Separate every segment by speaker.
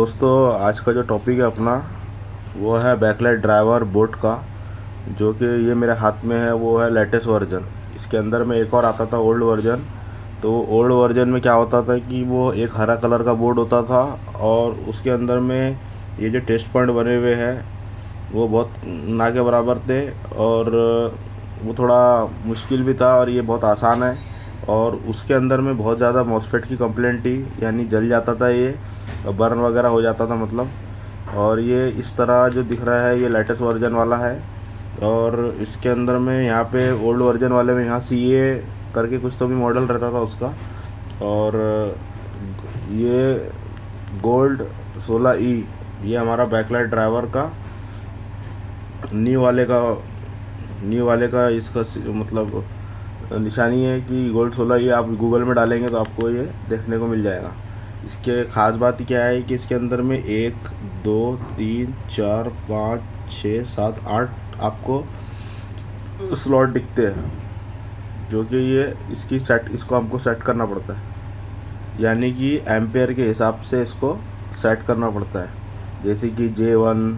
Speaker 1: दोस्तों, आज का जो टॉपिक है अपना वो है बैकलाइट ड्राइवर बोट का। जो कि ये मेरे हाथ में है वो है लेटेस्ट वर्जन। इसके अंदर में एक और आता था ओल्ड वर्जन। तो ओल्ड वर्जन में क्या होता था कि वो एक हरा कलर का बोर्ड होता था और उसके अंदर में ये जो टेस्ट पॉइंट बने हुए हैं वो बहुत ना के बराबर थे। और वो थोड़ा मुश्किल भी था और ये बहुत आसान है। और उसके अंदर में बहुत ज़्यादा मॉसफेट की कंप्लेंट थी, यानी जल जाता था ये, बर्न वगैरह हो जाता था मतलब। और ये इस तरह जो दिख रहा है ये लेटेस्ट वर्जन वाला है। और इसके अंदर में यहाँ पे ओल्ड वर्जन वाले में यहाँ CA करके कुछ तो भी मॉडल रहता था उसका। और ये गोल्ड 16E ये हमारा बैकलाइट ड्राइवर का न्यू वाले का इसका मतलब निशानी है कि गोल्ड 16 ये आप गूगल में डालेंगे तो आपको ये देखने को मिल जाएगा। इसके ख़ास बात क्या है कि इसके अंदर में 1 2 3 4 5 6 7 8 आपको स्लॉट दिखते हैं। जो कि ये इसको हमको सेट करना पड़ता है, यानी कि एम्पेयर के हिसाब से इसको सेट करना पड़ता है। जैसे कि J1,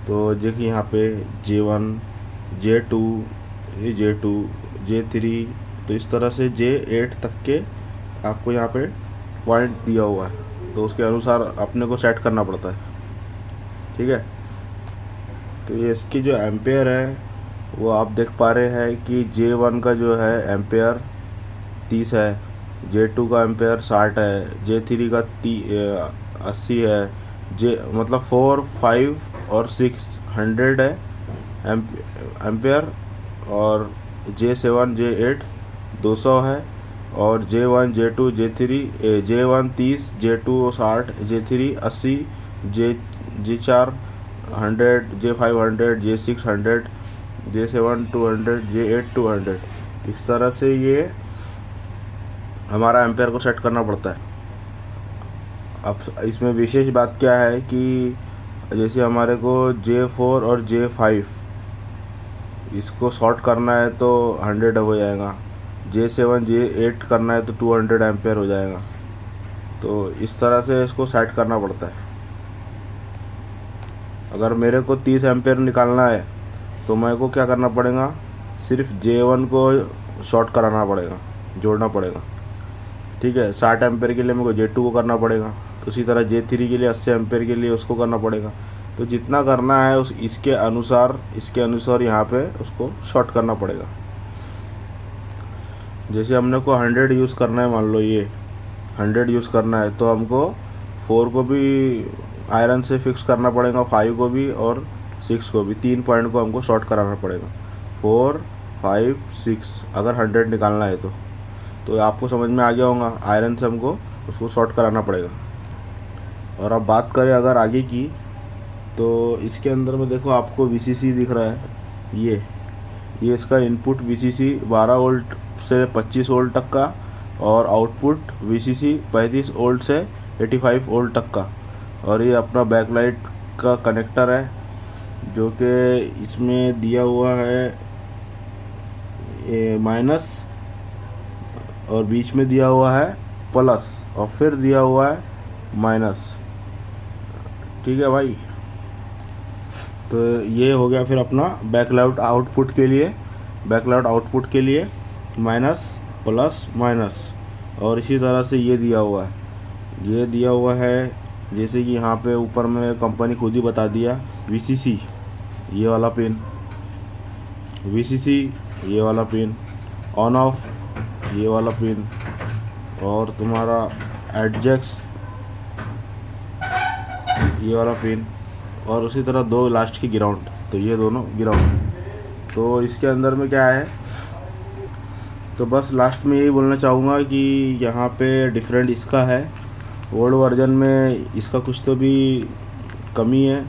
Speaker 1: तो देखिए यहाँ पे J1 J2 ये J2 J3, तो इस तरह से J8 तक के आपको यहाँ पे पॉइंट दिया हुआ है, तो उसके अनुसार अपने को सेट करना पड़ता है। ठीक है, तो ये इसकी जो एम्पेयर है वो आप देख पा रहे हैं कि J1 का जो है एम्पेयर 30 है, J2 का एम्पेयर 60 है, J3 का 80 है, मतलब 4 5 और 6 100 है एम्पेयर। और J7 J8 200 है, और J1 J2 J3 J1 30, J2 60, J3 80, J4 100, J5 100, J6 100, J7 200, J8 200। इस तरह से ये हमारा एम्पेयर को सेट करना पड़ता है। अब इसमें विशेष बात क्या है कि जैसे हमारे को J4 और J5 इसको शॉर्ट करना है तो 100 हो जाएगा, J7 J8 करना है तो 200 एम्पेयर हो जाएगा। तो इस तरह से इसको सेट करना पड़ता है। अगर मेरे को 30 एम्पेयर निकालना है तो मेरे को क्या करना पड़ेगा, सिर्फ J1 को शॉर्ट कराना पड़ेगा, जोड़ना पड़ेगा। ठीक है, 60 एम्पेयर के लिए मेरे को J2 को करना पड़ेगा, उसी तरह J3 के लिए 80 एम्पेयर के लिए उसको करना पड़ेगा। तो जितना करना है इसके अनुसार यहाँ पे उसको शॉर्ट करना पड़ेगा। जैसे हमने को 100 यूज़ करना है, मान लो ये 100 यूज़ करना है तो हमको 4 को भी आयरन से फिक्स करना पड़ेगा, 5 को भी और 6 को भी। 3 पॉइंट को हमको शॉर्ट कराना पड़ेगा, 4 5 6 अगर 100 निकालना है तो आपको समझ में आ गया होगा, आयरन से हमको उसको शॉर्ट कराना पड़ेगा। और अब बात करें अगर आगे की, तो इसके अंदर में देखो आपको VCC दिख रहा है। ये इसका इनपुट VCC 12 वोल्ट से 25 वोल्ट तक का, और आउटपुट VCC 35 वोल्ट से 85 वोल्ट तक का। और ये अपना बैकलाइट का कनेक्टर है जो कि इसमें दिया हुआ है माइनस, और बीच में दिया हुआ है प्लस, और फिर दिया हुआ है माइनस। ठीक है भाई, तो ये हो गया फिर अपना बैकलाइट आउटपुट के लिए माइनस प्लस माइनस। और इसी तरह से ये दिया हुआ है जैसे कि यहाँ पे ऊपर में कंपनी खुद ही बता दिया, VCC ये वाला पिन, VCC ये वाला पिन, ऑन ऑफ ये वाला पिन, और तुम्हारा एडजेक्स ये वाला पिन, और उसी तरह 2 लास्ट की ग्राउंड, तो ये दोनों ग्राउंड। तो इसके अंदर में क्या है, तो बस लास्ट में यही बोलना चाहूँगा कि यहाँ पे डिफरेंट इसका है। ओल्ड वर्जन में इसका कुछ तो भी कमी है,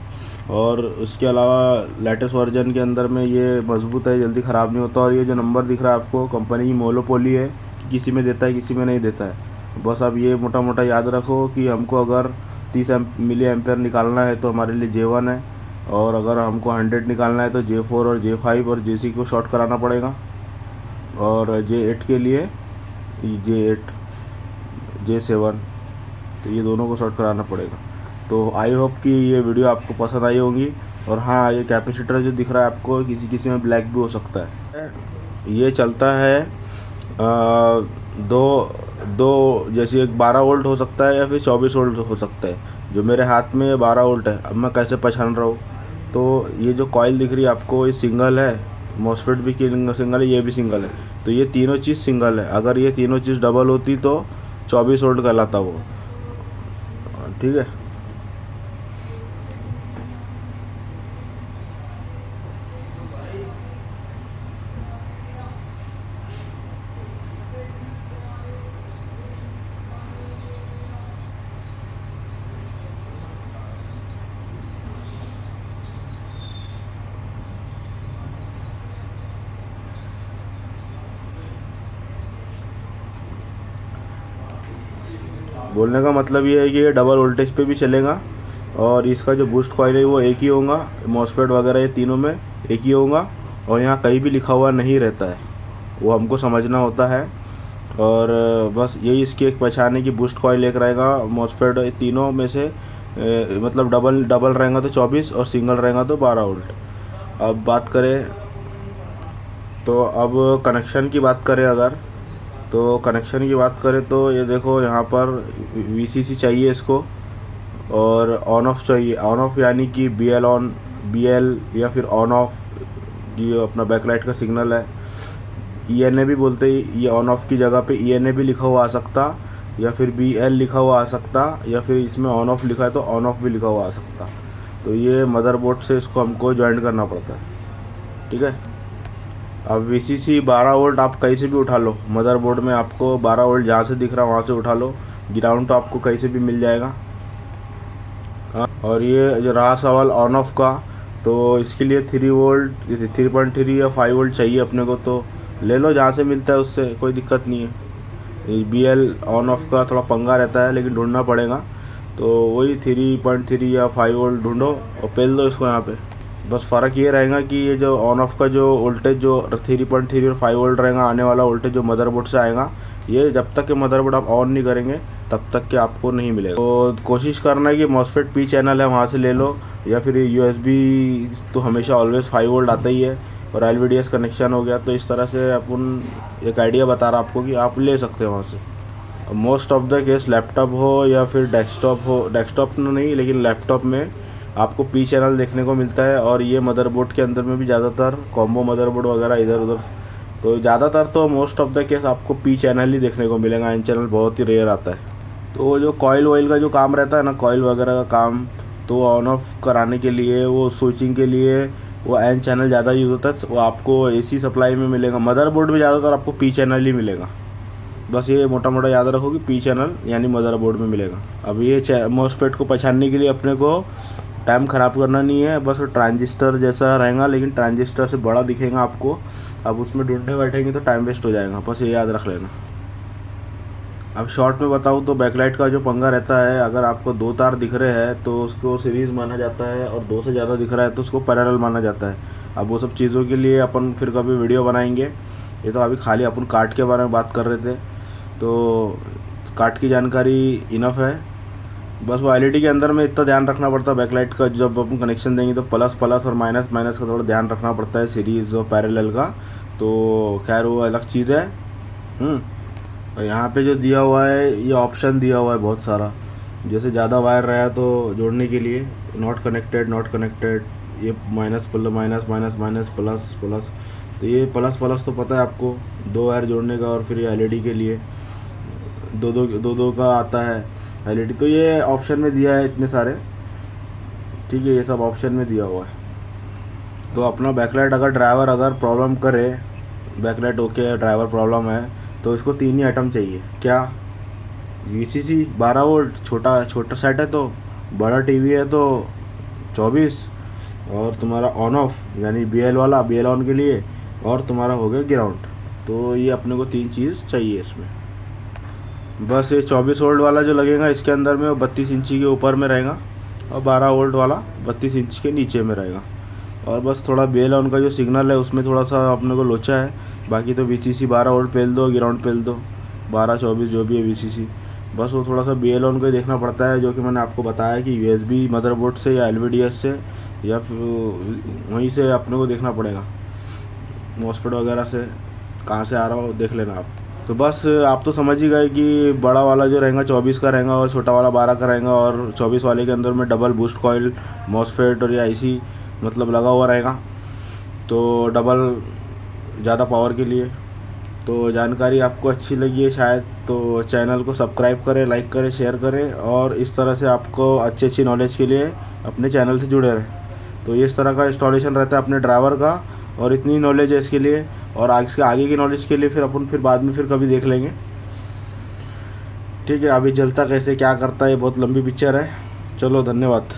Speaker 1: और उसके अलावा लेटेस्ट वर्जन के अंदर में ये मजबूत है, जल्दी ख़राब नहीं होता। और ये जो नंबर दिख रहा है आपको, कंपनी की मोनोपोली है कि किसी में देता है किसी में नहीं देता है। बस अब ये मोटा मोटा याद रखो कि हमको अगर 30 मिली एम्पेयर निकालना है तो हमारे लिए J1 है, और अगर हमको 100 निकालना है तो J4 और J5 और J6 को शॉर्ट कराना पड़ेगा, और J8 के लिए J8 J7, तो ये दोनों को शॉर्ट कराना पड़ेगा। तो आई होप कि ये वीडियो आपको पसंद आई होगी। और हाँ, ये कैपेसिटर जो दिख रहा है आपको, किसी किसी में ब्लैक भी हो सकता है। ये चलता है दो जैसे एक 12 वोल्ट हो सकता है या फिर 24 वोल्ट हो सकता है। जो मेरे हाथ में 12 वोल्ट है। अब मैं कैसे पहचान रहा हूँ, तो ये जो कॉइल दिख रही है आपको, ये सिंगल है, मॉसफेट भी सिंगल है, ये भी सिंगल है। तो ये तीनों चीज़ सिंगल है। अगर ये तीनों चीज़ डबल होती तो 24 वोल्ट कहलाता वो। ठीक है। बोलने का मतलब ये है कि ये डबल वोल्टेज पे भी चलेगा और इसका जो बूस्ट कॉइल है वो एक ही होगा। मॉसफेट वगैरह ये तीनों में एक ही होगा और यहाँ कहीं भी लिखा हुआ नहीं रहता है, वो हमको समझना होता है। और बस यही इसकी एक पहचान है कि बूस्ट कॉइल एक रहेगा, मॉसफेट तीनों में से मतलब डबल रहेगा तो 24 और सिंगल रहेगा तो 12 वोल्ट। अब बात करें तो अब कनेक्शन की बात करें अगर, तो कनेक्शन की बात करें तो ये देखो यहाँ पर VCC चाहिए इसको और ऑन ऑफ चाहिए। ऑन ऑफ यानी कि BL ऑन, BL या फिर ऑन ऑफ, ये अपना बैकलाइट का सिग्नल है। ENA भी बोलते हैं, ये ऑन ऑफ की जगह पे ENA भी लिखा हुआ आ सकता या फिर BL लिखा हुआ आ सकता या फिर इसमें ऑन ऑफ लिखा है तो ऑन ऑफ भी लिखा हुआ आ सकता। तो ये मदरबोर्ड से इसको हमको ज्वाइन करना पड़ता है। ठीक है। अब VCC 12 वोल्ट आप कहीं से भी उठा लो, मदरबोर्ड में आपको 12 वोल्ट जहाँ से दिख रहा है वहाँ से उठा लो। ग्राउंड तो आपको कहीं से भी मिल जाएगा। और ये जो रहा सवाल ऑन ऑफ का, तो इसके लिए 3 वोल्ट, 3.3 या 5 वोल्ट चाहिए अपने को, तो ले लो जहाँ से मिलता है उससे, कोई दिक्कत नहीं है। BL ऑन ऑफ का थोड़ा पंगा रहता है लेकिन ढूंढना पड़ेगा। तो वही 3.3 या 5 वोल्ट ढूंढो और पेल दो इसको यहाँ पे। बस फ़र्क ये रहेगा कि ये जो ऑन ऑफ का जो वोल्टेज जो 3.3 और 5 वोल्ट रहेगा, आने वाला वोल्टेज जो मदरबोर्ड से आएगा, ये जब तक के मदरबोर्ड आप ऑन नहीं करेंगे तब तक के आपको नहीं मिलेगा। तो कोशिश करना है कि मॉसफेट P चैनल है वहाँ से ले लो, या फिर USB तो हमेशा ऑलवेज 5 वोल्ट आता ही है और LVDS कनेक्शन हो गया। तो इस तरह से अपन एक आइडिया बता रहा आपको कि आप ले सकते हैं वहाँ से। Most of the case laptop हो या फिर डेस्कटॉप हो, डेस्कटॉप नहीं लेकिन लैपटॉप में आपको P चैनल देखने को मिलता है। और ये मदरबोर्ड के अंदर में भी ज़्यादातर कॉम्बो मदरबोर्ड वगैरह इधर उधर, तो ज़्यादातर तो मोस्ट ऑफ द केस आपको P चैनल ही देखने को मिलेगा। N चैनल बहुत ही रेयर आता है। तो जो कॉइल वॉइल का जो काम रहता है ना, कॉइल वगैरह का काम, तो ऑन ऑफ कराने के लिए, वो स्विचिंग के लिए वो N चैनल ज़्यादा यूज़ होता है। वो आपको AC सप्लाई में मिलेगा। मदरबोर्ड में ज़्यादातर आपको P चैनल ही मिलेगा। बस ये मोटा मोटा याद रखो कि P चैनल यानी मदरबोर्ड में मिलेगा। अब ये मॉसफेट को पहचानने के लिए अपने को टाइम ख़राब करना नहीं है, बस ट्रांजिस्टर जैसा रहेगा लेकिन ट्रांजिस्टर से बड़ा दिखेगा आपको। अब उसमें ढूंढने बैठेंगे तो टाइम वेस्ट हो जाएगा, बस ये याद रख लेना। अब शॉर्ट में बताऊँ तो बैकलाइट का जो पंगा रहता है, अगर आपको 2 तार दिख रहे हैं तो उसको सीरीज़ माना जाता है और 2 से ज़्यादा दिख रहा है तो उसको पैरेलल माना जाता है। अब वो सब चीज़ों के लिए अपन फिर कभी वीडियो बनाएंगे। ये तो अभी खाली अपन कार्ड के बारे में बात कर रहे थे, तो कार्ड की जानकारी इनफ है। बस वो LED के अंदर में इतना ध्यान रखना पड़ता है बैकलाइट का, जब अपन कनेक्शन देंगे तो प्लस प्लस और माइनस माइनस का थोड़ा ध्यान रखना पड़ता है, सीरीज़ और पैरेलल का। तो खैर वो अलग चीज़ है। और यहाँ पे जो दिया हुआ है, ये ऑप्शन दिया हुआ है बहुत सारा। जैसे ज़्यादा वायर रहा तो जोड़ने के लिए नॉट कनेक्टेड, ये minus minus minus minus plus plus. तो ये प्लस प्लस तो पता है आपको, 2 वायर जोड़ने का। और फिर ये LED के लिए दो का आता है LED। तो ये ऑप्शन में दिया है इतने सारे। ठीक है, ये सब ऑप्शन में दिया हुआ है। तो अपना बैकलाइट अगर ड्राइवर अगर प्रॉब्लम करे, बैकलाइट ओके ड्राइवर प्रॉब्लम है, तो इसको 3 ही आइटम चाहिए। क्या? VCC 12 वोल्ट, छोटा सेट है तो, बड़ा TV है तो 24, और तुम्हारा ऑन ऑफ यानी BL वाला, BL ऑन के लिए, और तुम्हारा हो गया ग्राउंड। तो ये अपने को 3 चीज़ चाहिए इसमें। बस ये 24 वोल्ट वाला जो लगेगा इसके अंदर में, वो 32 इंची के ऊपर में रहेगा और 12 वोल्ट वाला 32 इंच के नीचे में रहेगा। और बस थोड़ा BL ऑन का जो सिग्नल है उसमें थोड़ा सा अपने को लोचा है। बाकी तो VCC 12 वोल्ट पेल दो, ग्राउंड पेल दो, 12 24 जो भी है VCC। बस वो थोड़ा सा BLON को ही देखना पड़ता है, जो कि मैंने आपको बताया कि USB मदरबोर्ड से या LVDS से या फिर वहीं से अपने को देखना पड़ेगा, मॉसफेट वगैरह से कहाँ से आ रहा हो देख लेना आप। तो बस आप तो समझ ही गए कि बड़ा वाला जो रहेगा 24 का रहेगा और छोटा वाला 12 का रहेगा, और 24 वाले के अंदर में डबल बूस्ट कॉइल मॉसफेट और ये IC मतलब लगा हुआ रहेगा, तो डबल ज़्यादा पावर के लिए। तो जानकारी आपको अच्छी लगी है शायद, तो चैनल को सब्सक्राइब करें, लाइक करें, शेयर करें, और इस तरह से आपको अच्छी नॉलेज के लिए अपने चैनल से जुड़े रहें। तो ये इस तरह का इंस्टॉलेशन रहता है अपने ड्राइवर का, और इतनी नॉलेज है इसके लिए, और आगे की नॉलेज के लिए फिर बाद में कभी देख लेंगे। ठीक है, अभी जलता कैसे क्या करता है ये बहुत लंबी पिक्चर है। चलो, धन्यवाद।